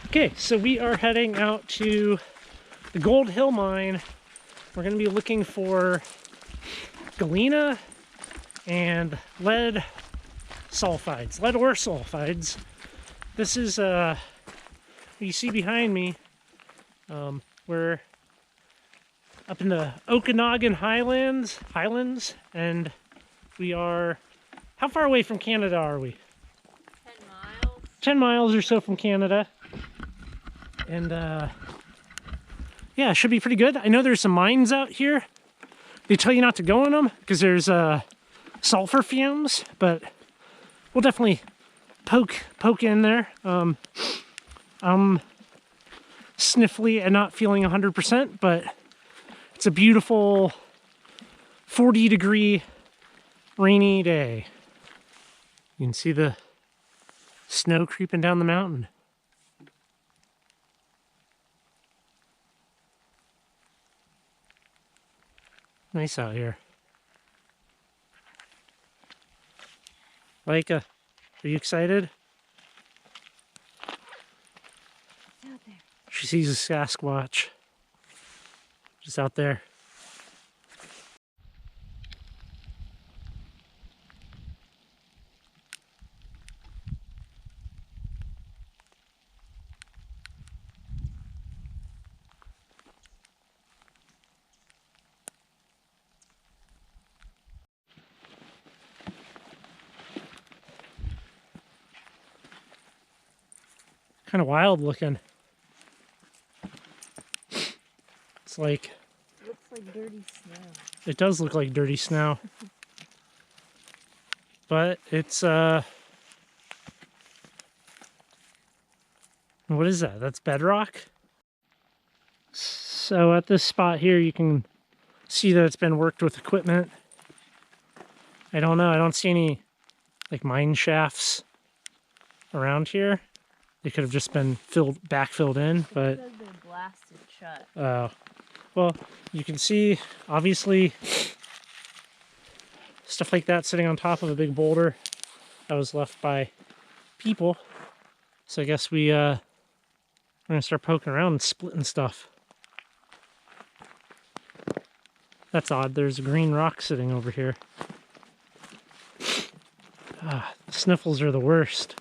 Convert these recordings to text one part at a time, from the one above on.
Okay, so we are heading out to the Gold Hill mine. We're going to be looking for galena and lead sulfides, lead ore sulfides. This is what you see behind me. We're up in the Okanogan Highlands, and we are, how far away from Canada are we? 10 miles. 10 miles or so from Canada. And yeah, it should be pretty good. I know there's some mines out here. They tell you not to go in them because there's sulfur fumes, but we'll definitely poke in there. I'm sniffly and not feeling 100%, but it's a beautiful 40-degree rainy day. You can see the snow creeping down the mountain. Nice out here. Micah, are you excited? It's out there. She sees a Sasquatch. Just out there. Kind of wild looking. It's like... It looks like dirty snow. It does look like dirty snow. But it's, what is that? That's bedrock? So at this spot here, you can see that it's been worked with equipment. I don't know. I don't see any, like, mine shafts around here. They could have just been backfilled in, but... It says they're blasted shut. Oh. Well, you can see, obviously, stuff like that sitting on top of a big boulder that was left by people. So I guess we're going to start poking around and splitting stuff. That's odd. There's a green rock sitting over here. Ah, the sniffles are the worst.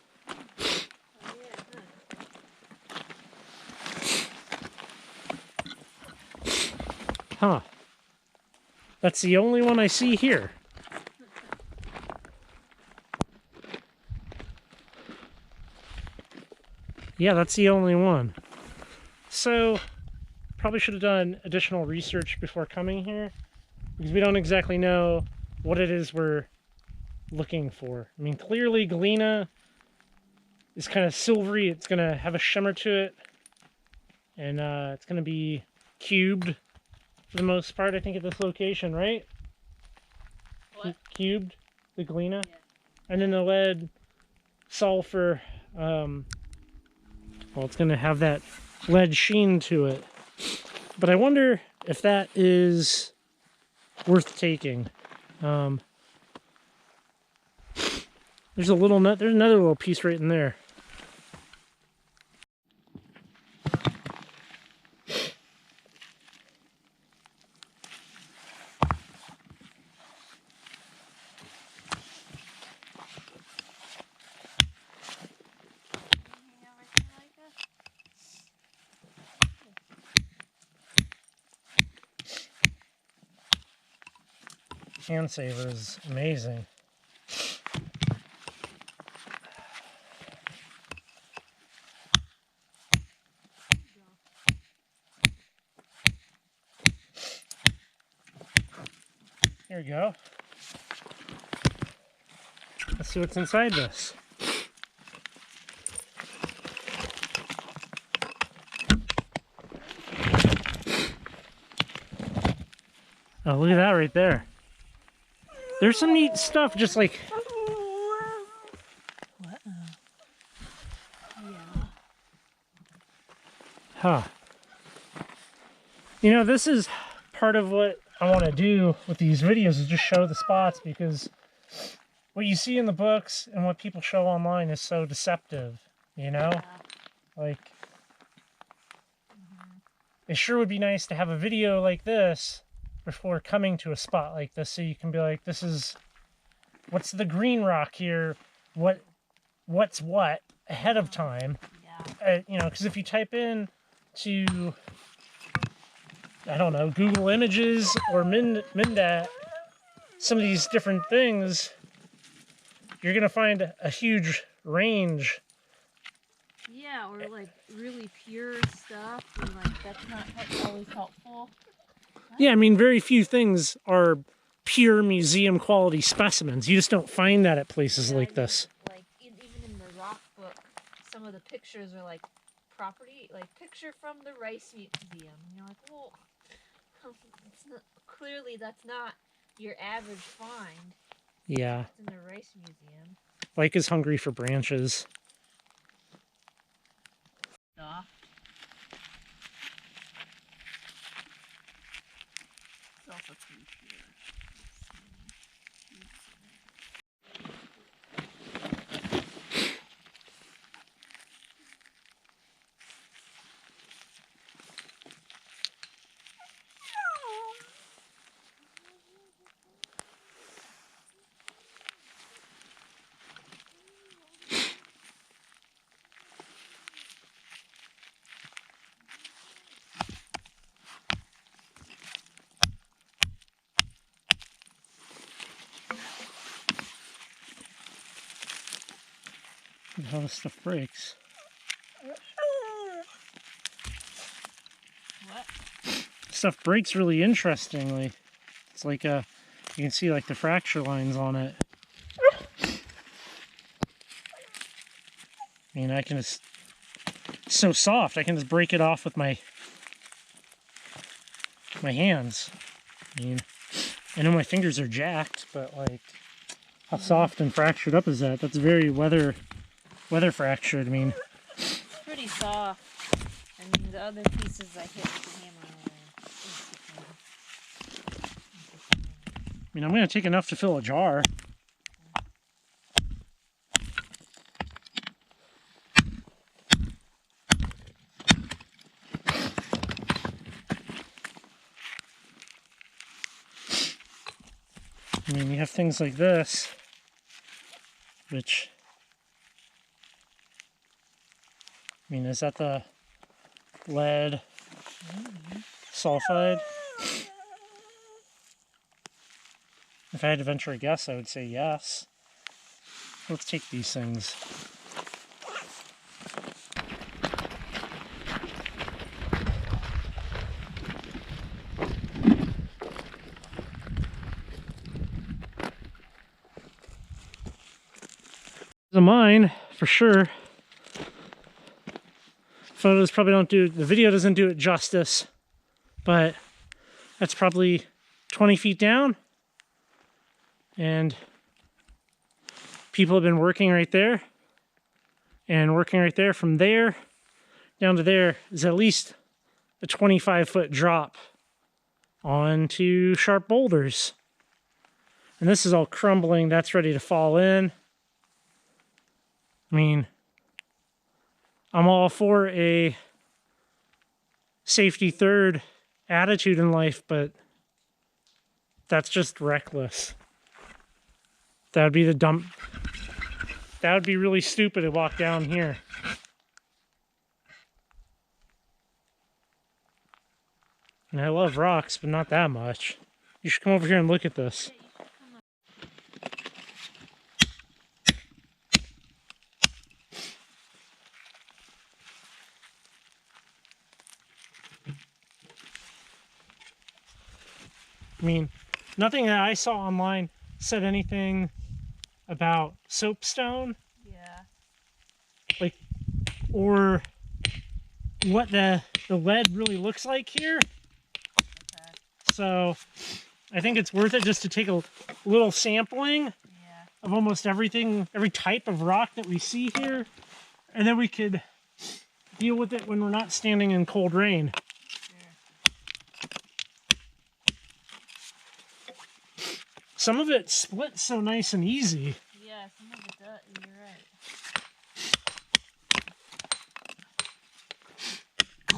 Huh. That's the only one I see here. Yeah, that's the only one. So, probably should have done additional research before coming here, because we don't exactly know what it is we're looking for. I mean, clearly galena is kind of silvery. It's going to have a shimmer to it, and it's going to be cubed for the most part, I think, at this location, right? What? Cubed, the galena. Yeah. And then the lead sulfur, well, it's going to have that lead sheen to it. But I wonder if that is worth taking. There's another little piece right in there. Hand saver is amazing. Here we go. Let's see what's inside this. Oh, look at that right there. There's some neat stuff, just like... What? Yeah. Huh. You know, this is part of what I want to do with these videos, is just show the spots, because what you see in the books and what people show online is so deceptive, you know? Yeah. Like, it sure would be nice to have a video like this before coming to a spot like this, so you can be like, this is, what's the green rock here? What's what ahead of time? Yeah. You know, because if you type in to, I don't know, Google Images or Mindat, some of these different things, you're gonna find a huge range. Yeah, or like really pure stuff, and like that's not always helpful. Yeah, I mean, very few things are pure museum quality specimens. You just don't find that at places like this. Like even in the rock book, some of the pictures are like property, like picture from the Rice Museum. And you're like, well, it's not, clearly that's not your average find. Yeah. It's in the Rice Museum. Like is hungry for branches. Soft. It's also pretty pure. How this stuff breaks. What? Stuff breaks really interestingly. It's like you can see like the fracture lines on it. I mean, I can just, it's so soft, I can just break it off with my hands. I mean, I know my fingers are jacked, but like, how soft and fractured up is that? That's very weather fractured. I mean, It's pretty soft. I mean, the other pieces I hit with the hammer I mean, I'm gonna take enough to fill a jar. I mean, you have things like this, which, I mean, is that the lead sulfide? If I had to venture a guess, I would say yes. Let's take these things. The mine, for sure. Photos probably don't do, the video doesn't do it justice, but that's probably 20 feet down. And people have been working right there and working right there. From there down to there is at least a 25-foot drop onto sharp boulders. And this is all crumbling. That's ready to fall in. I mean, I'm all for a safety third attitude in life, but that's just reckless. That would be the dump. That would be really stupid to walk down here. And I love rocks, but not that much. You should come over here and look at this. I mean, nothing that I saw online said anything about soapstone. Yeah. Like, or what the lead really looks like here. Okay. So I think it's worth it just to take a little sampling of almost everything, every type of rock that we see here, and then we could deal with it when we're not standing in cold rain. Some of it splits so nice and easy. Yeah, some of it does. You're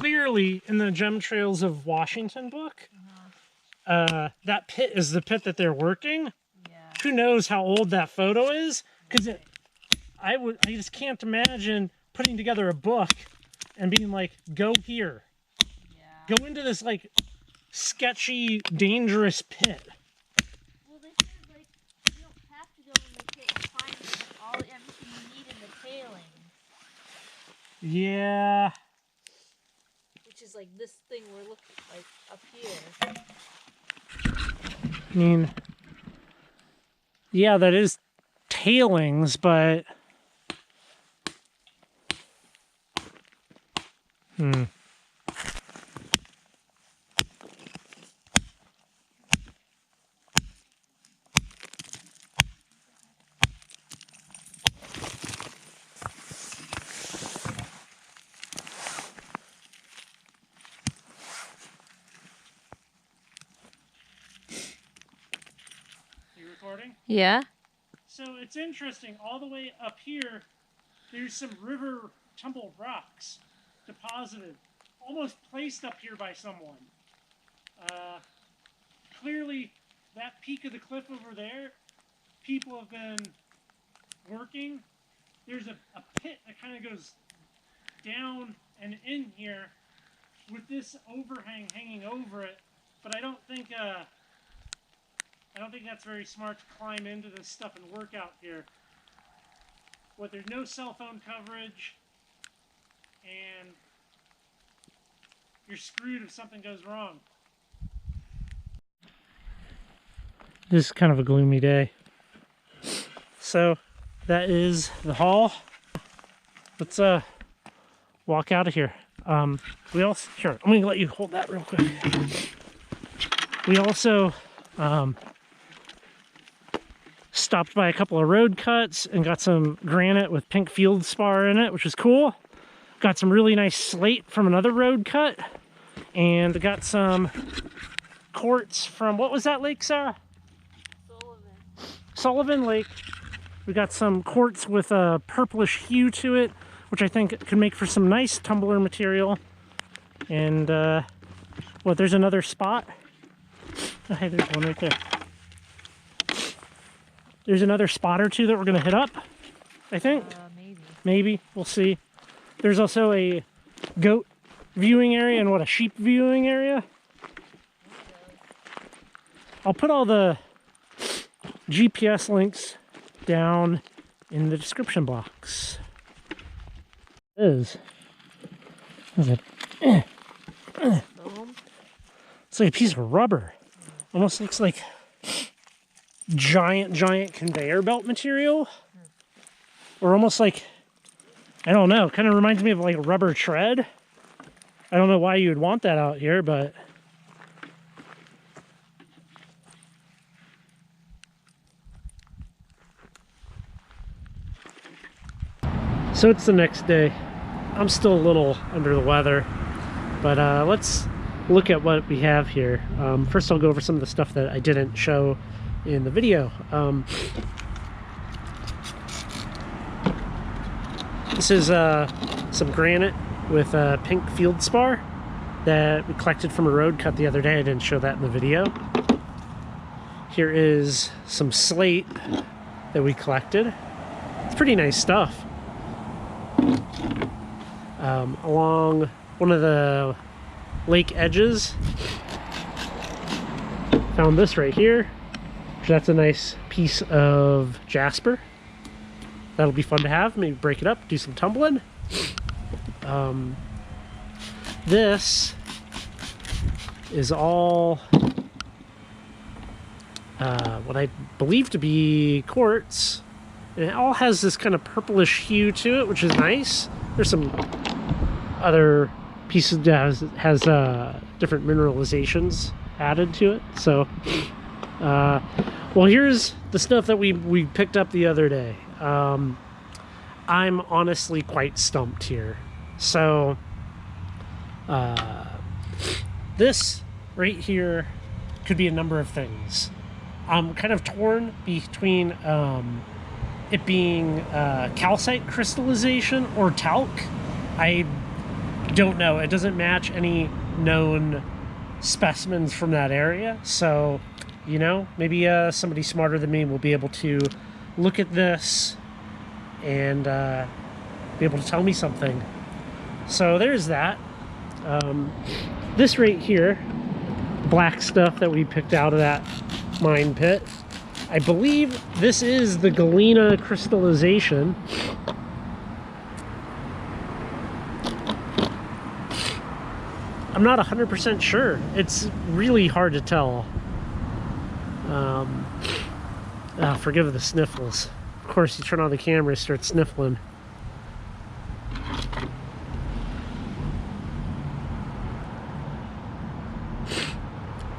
right. clearly in the Gem Trails of Washington book, that pit is the pit that they're working. Yeah. Who knows how old that photo is? Because I just can't imagine putting together a book and being like, go here. Yeah. Go into this like sketchy, dangerous pit. Well, they said like you don't have to go in the pit and find everything you need in the tailings. Yeah. Which is like this thing we're looking like up here. I mean, yeah, that is tailings, but You recording? Yeah. So it's interesting, all the way up here, there's some river tumbled rocks deposited, almost placed up here by someone. Clearly, that peak of the cliff over there, people have been working. There's a pit that kind of goes down and in here with this overhang hanging over it, but I don't think that's very smart to climb into this stuff and work out here. There's no cell phone coverage, and you're screwed if something goes wrong. This is kind of a gloomy day. So that is the haul. Let's walk out of here. Here, I'm gonna let you hold that real quick. We also stopped by a couple of road cuts and got some granite with pink feldspar in it, which is cool. Got some really nice slate from another road cut, and got some quartz from, what was that lake, Sarah? Sullivan Lake. We got some quartz with a purplish hue to it, which I think could make for some nice tumbler material. And there's another spot. Oh, hey, there's one right there. There's another spot or two that we're gonna hit up, I think. Maybe, we'll see. There's also a goat viewing area and a sheep viewing area. I'll put all the GPS links down in the description box. It's like a piece of rubber. Almost looks like giant conveyor belt material. Or almost like, I don't know, kind of reminds me of like a rubber tread. I don't know why you would want that out here, but so it's the next day. I'm still a little under the weather, but let's look at what we have here. First I'll go over some of the stuff that I didn't show in the video. This is some granite with pink feldspar that we collected from a road cut the other day. I didn't show that in the video. Here is some slate that we collected. It's pretty nice stuff. Along one of the lake edges, found this right here. That's a nice piece of jasper. That'll be fun to have. Maybe break it up, do some tumbling. This is all what I believe to be quartz. And it all has this kind of purplish hue to it, which is nice. There's some other pieces that has different mineralizations added to it. So, well, here's the stuff that we picked up the other day. I'm honestly quite stumped here. So, this right here could be a number of things. I'm kind of torn between it being calcite crystallization or talc. I don't know. It doesn't match any known specimens from that area. So, you know, maybe somebody smarter than me will be able to look at this and be able to tell me something. So there's that. This right here, black stuff that we picked out of that mine pit, I believe this is the galena crystallization. I'm not 100% sure. It's really hard to tell. Forgive the sniffles. Of course, you turn on the camera and start sniffling.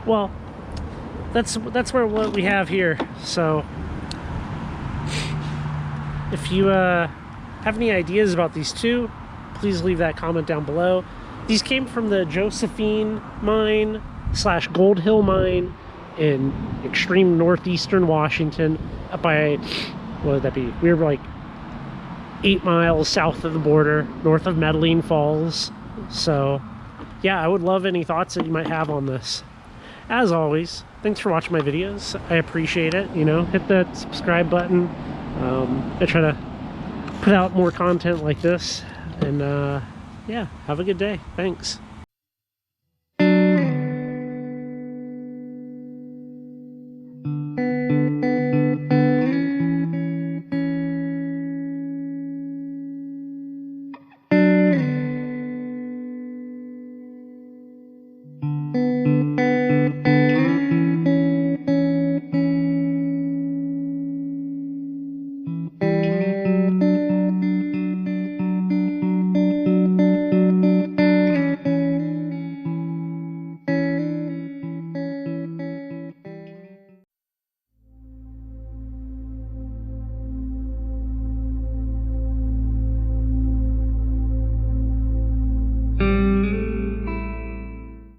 Well, that's what we have here. So, if you have any ideas about these two, please leave that comment down below. These came from the Josephine mine / Gold Hill mine in extreme northeastern Washington, up by, what would that be? We were like 8 miles south of the border, north of Medellin Falls. So, yeah, I would love any thoughts that you might have on this. As always, thanks for watching my videos. I appreciate it. You know, hit that subscribe button. I try to put out more content like this, and yeah, have a good day. Thanks.